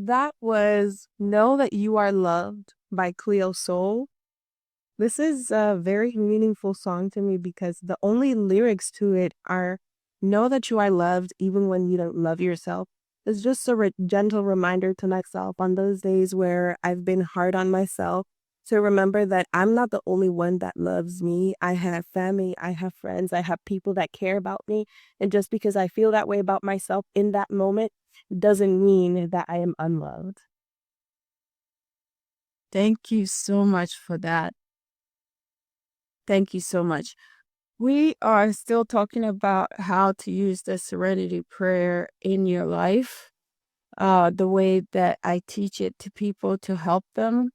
That was Know That You Are Loved by Cleo Soul. This is a very meaningful song to me because the only lyrics to it are know that you are loved even when you don't love yourself. It's just a gentle reminder to myself on those days where I've been hard on myself to remember that I'm not the only one that loves me. I have family, I have friends, I have people that care about me. And just because I feel that way about myself in that moment doesn't mean that I am unloved. Thank you so much for that. Thank you so much. We are still talking about how to use the serenity prayer in your life, the way that I teach it to people to help them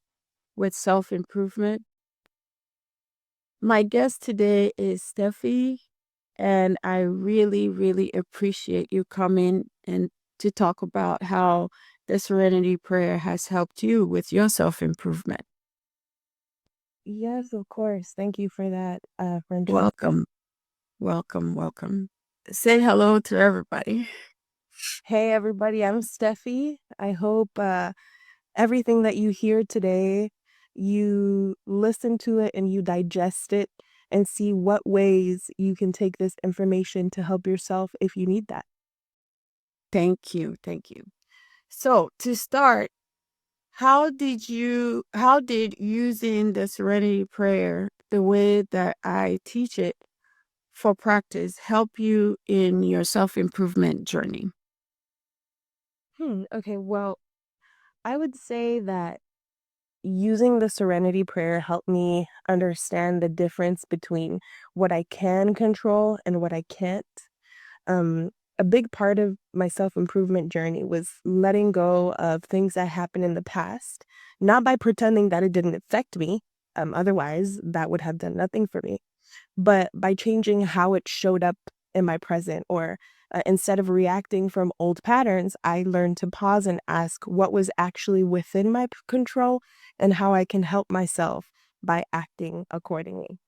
with self improvement. My guest today is Steffi, and I really, really appreciate you coming and to talk about how the serenity prayer has helped you with your self improvement. Yes, of course. Thank you for that, friendship. Welcome, welcome, welcome. Say hello to everybody. Hey, everybody, I'm Steffi. I hope everything that you hear today, you listen to it and you digest it and see what ways you can take this information to help yourself if you need that. Thank you, thank you. So to start, how did using the serenity prayer the way that I teach it for practice help you in your self-improvement journey? Okay, well, I would say that using the serenity prayer helped me understand the difference between what I can control and what I can't. Um, a big part of my self-improvement journey was letting go of things that happened in the past, not by pretending that it didn't affect me, otherwise that would have done nothing for me, but by changing how it showed up in my present or instead of reacting from old patterns, I learned to pause and ask what was actually within my control and how I can help myself by acting accordingly.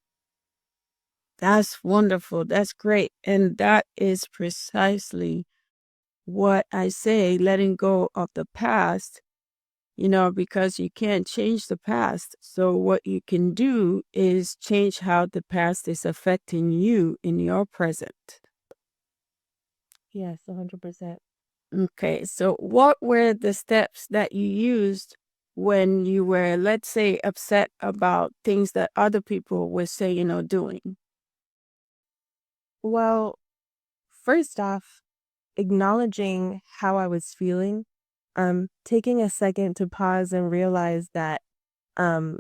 That's wonderful. That's great. And that is precisely what I say, letting go of the past, because you can't change the past. So what you can do is change how the past is affecting you in your present. Yes, 100%. Okay, so what were the steps that you used when you were, let's say, upset about things that other people were saying or doing? Well, first off, acknowledging how I was feeling, taking a second to pause and realize that um,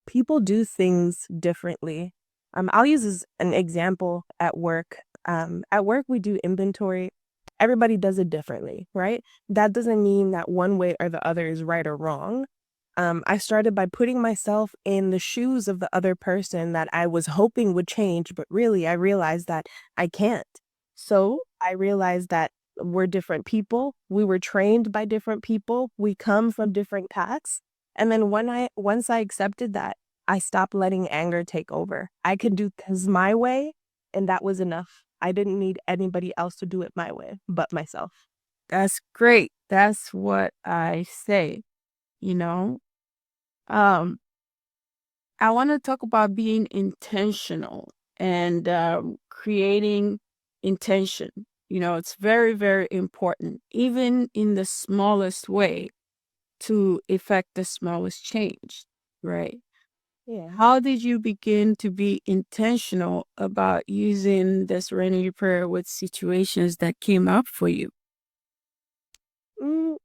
people do things differently. I'll use as an example at work. At work, we do inventory. Everybody does it differently, right? That doesn't mean that one way or the other is right or wrong. I started by putting myself in the shoes of the other person that I was hoping would change, but really I realized that I can't. So I realized that we're different people. We were trained by different people. We come from different paths. And then once I accepted that, I stopped letting anger take over. I could do things my way, and that was enough. I didn't need anybody else to do it my way but myself. That's great. That's what I say, you know. Um, I want to talk about being intentional and creating intention. It's very, very important, even in the smallest way, to effect the smallest change, right? Yeah. How did you begin to be intentional about using the serenity prayer with situations that came up for you? Mm,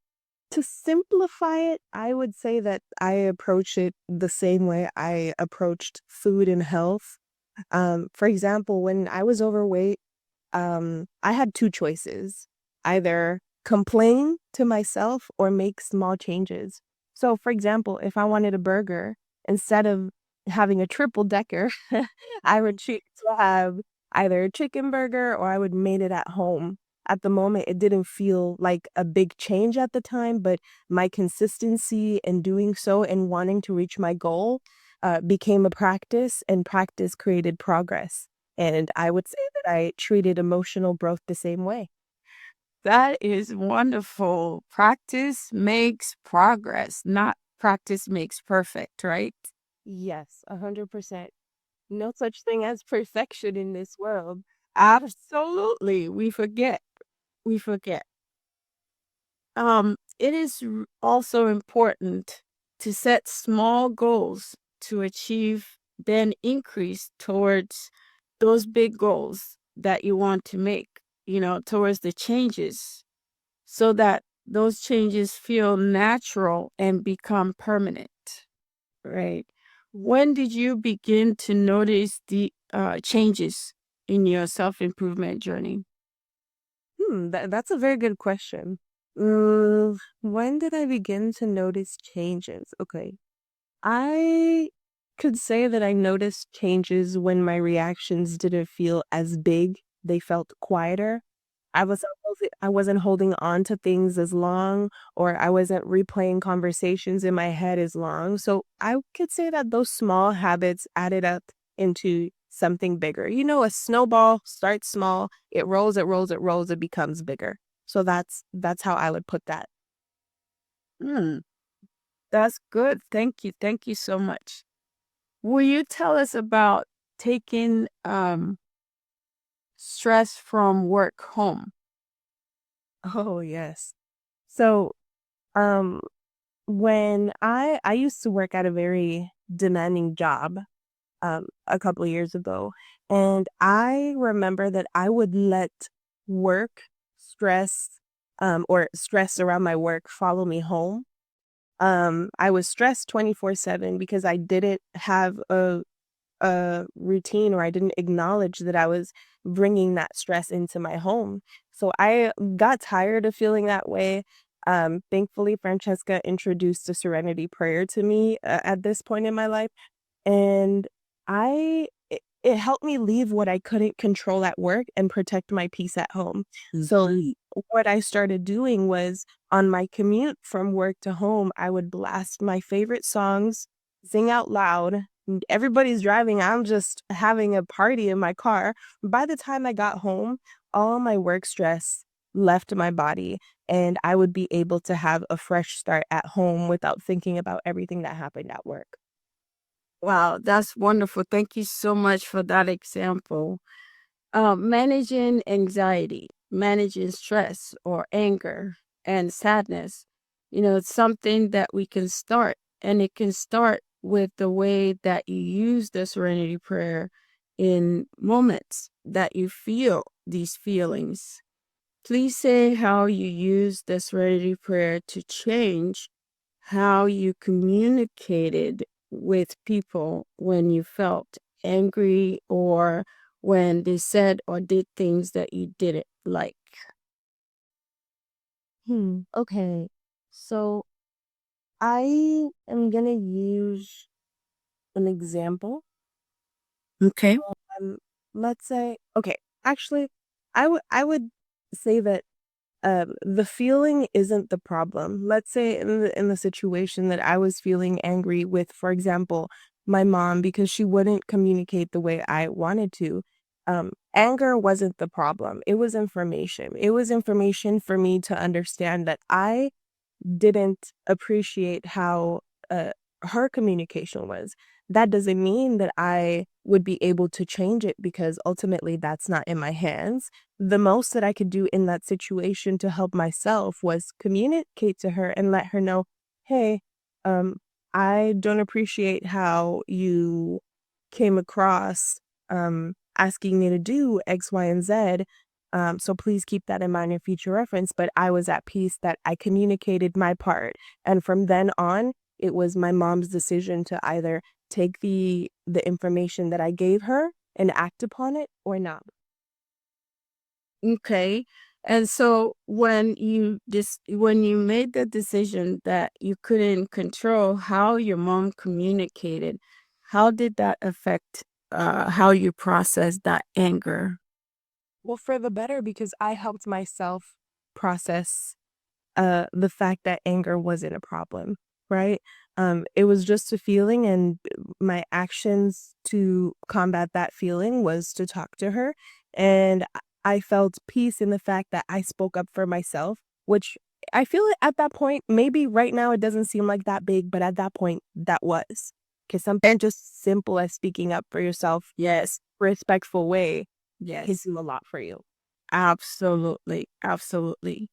to simplify it, I would say that I approach it the same way I approached food and health. For example, when I was overweight, I had two choices: either complain to myself or make small changes. So, for example, if I wanted a burger, instead of having a triple decker, I would choose to have either a chicken burger or I would made it at home. At the moment, it didn't feel like a big change at the time, but my consistency in doing so and wanting to reach my goal became a practice, and practice created progress. And I would say that I treated emotional growth the same way. That is wonderful. Practice makes progress, not practice makes perfect, right? Yes, 100%. No such thing as perfection in this world. Absolutely. We forget. We forget. It is also important to set small goals to achieve, then increase towards those big goals that you want to make, towards the changes so that those changes feel natural and become permanent, right? When did you begin to notice the changes in your self improvement journey? That's a very good question. When did I begin to notice changes? Okay. I could say that I noticed changes when my reactions didn't feel as big. They felt quieter. I wasn't holding on to things as long, or I wasn't replaying conversations in my head as long. So I could say that those small habits added up into something bigger. You know, a snowball starts small, it rolls, it rolls, it rolls, it becomes bigger. So that's how I would put that. Hmm, that's good. Thank you. Thank you so much. Will you tell us about taking stress from work home? Oh, yes. So, um when I used to work at a very demanding job, a couple of years ago, and I remember that I would let work stress, or stress around my work follow me home. I was stressed 24/7 because I didn't have a routine, or I didn't acknowledge that I was bringing that stress into my home. So I got tired of feeling that way. Thankfully, Francesca introduced the Serenity Prayer to me at this point in my life, and it helped me leave what I couldn't control at work and protect my peace at home. So what I started doing was, on my commute from work to home, I would blast my favorite songs, sing out loud. Everybody's driving, I'm just having a party in my car. By the time I got home, all my work stress left my body, and I would be able to have a fresh start at home without thinking about everything that happened at work. Wow, that's wonderful. Thank you so much for that example. Managing anxiety, managing stress or anger and sadness, it's something that we can start. And it can start with the way that you use the serenity prayer in moments that you feel these feelings. Please say how you use the serenity prayer to change how you communicated with people when you felt angry or when they said or did things that you didn't like. Okay. So I am gonna use an example. Okay. Um, let's say, okay, actually, I would say that the feeling isn't the problem. Let's say in the situation that I was feeling angry with, for example, my mom, because she wouldn't communicate the way I wanted to. Anger wasn't the problem. It was information. It was information for me to understand that I didn't appreciate how, uh, her communication was. That doesn't mean that I would be able to change it, because ultimately that's not in my hands. The most that I could do in that situation to help myself was communicate to her and let her know, "Hey, um, I don't appreciate how you came across, asking me to do X, Y, and Z. So please keep that in mind in future reference." But I was at peace that I communicated my part. And from then on, it was my mom's decision to either take the information that I gave her and act upon it, or not. Okay. And so when you made the decision that you couldn't control how your mom communicated, how did that affect how you processed that anger? Well, for the better, because I helped myself process the fact that anger wasn't a problem, right? It was just a feeling, and my actions to combat that feeling was to talk to her. And I felt peace in the fact that I spoke up for myself, which I feel at that point, maybe right now it doesn't seem like that big, but at that point that was. Because something just simple as speaking up for yourself, Yes. respectful way can Yes. do a lot for you. Absolutely. Absolutely.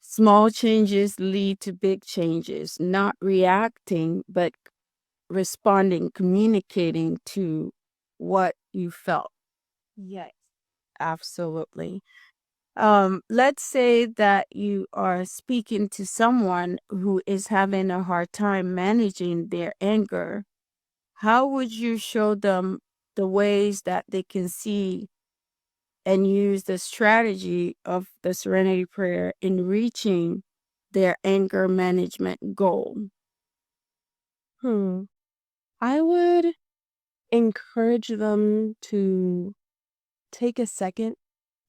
Small changes lead to big changes, not reacting, but responding, communicating to what you felt. Yes. Absolutely. Let's say that you are speaking to someone who is having a hard time managing their anger. How would you show them the ways that they can see and use the strategy of the Serenity Prayer in reaching their anger management goal? Hmm. I would encourage them to take a second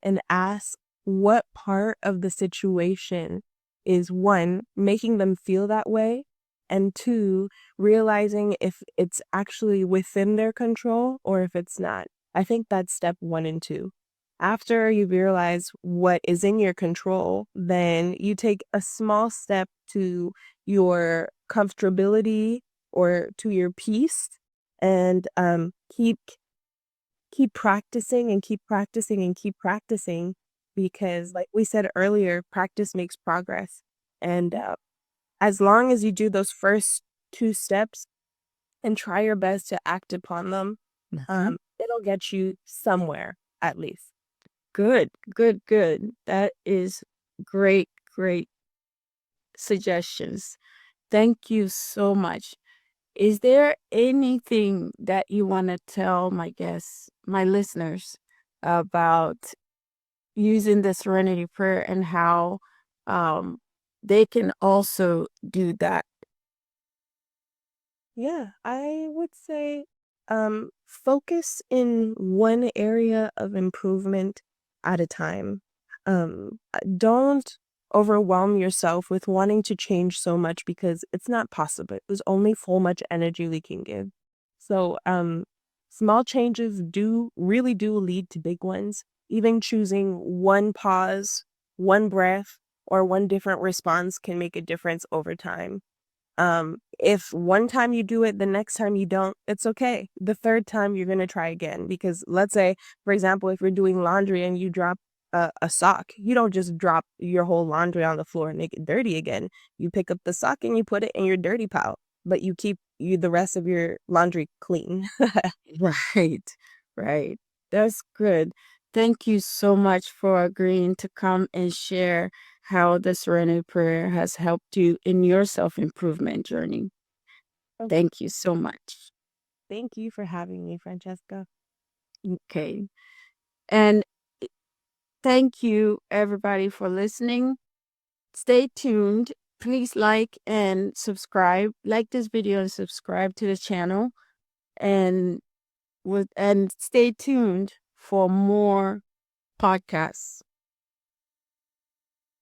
and ask what part of the situation is one, making them feel that way, and two, realizing if it's actually within their control or if it's not. I think that's step one and two. After you realize what is in your control, then you take a small step to your comfortability or to your peace and keep practicing and keep practicing and keep practicing because like we said earlier, practice makes progress. And as long as you do those first two steps and try your best to act upon them, Mhm. it'll get you somewhere at least. Good, good, good. That is great, great suggestions. Thank you so much. Is there anything that you want to tell my guests, my listeners, about using the Serenity Prayer and how um, they can also do that? Yeah, I would say focus in one area of improvement at a time. Don't overwhelm yourself with wanting to change so much because it's not possible. There's only so much energy we can give. So, small changes do lead to big ones. Even choosing one pause, one breath, or one different response can make a difference over time. If one time you do it, the next time you don't, it's okay. The third time you're gonna try again because let's say, for example, if you're doing laundry and you drop a sock, you don't just drop your whole laundry on the floor and make it dirty again. You pick up the sock and you put it in your dirty pile, but you keep the rest of your laundry clean. Right, right. That's good. Thank you so much for agreeing to come and share how the Serenity Prayer has helped you in your self improvement journey. Oh, Thank you so much. thank you for having me, Francesca. Okay. And thank you, everybody, for listening. Stay tuned. Please like and subscribe. Like this video and subscribe to the channel. And stay tuned for more podcasts.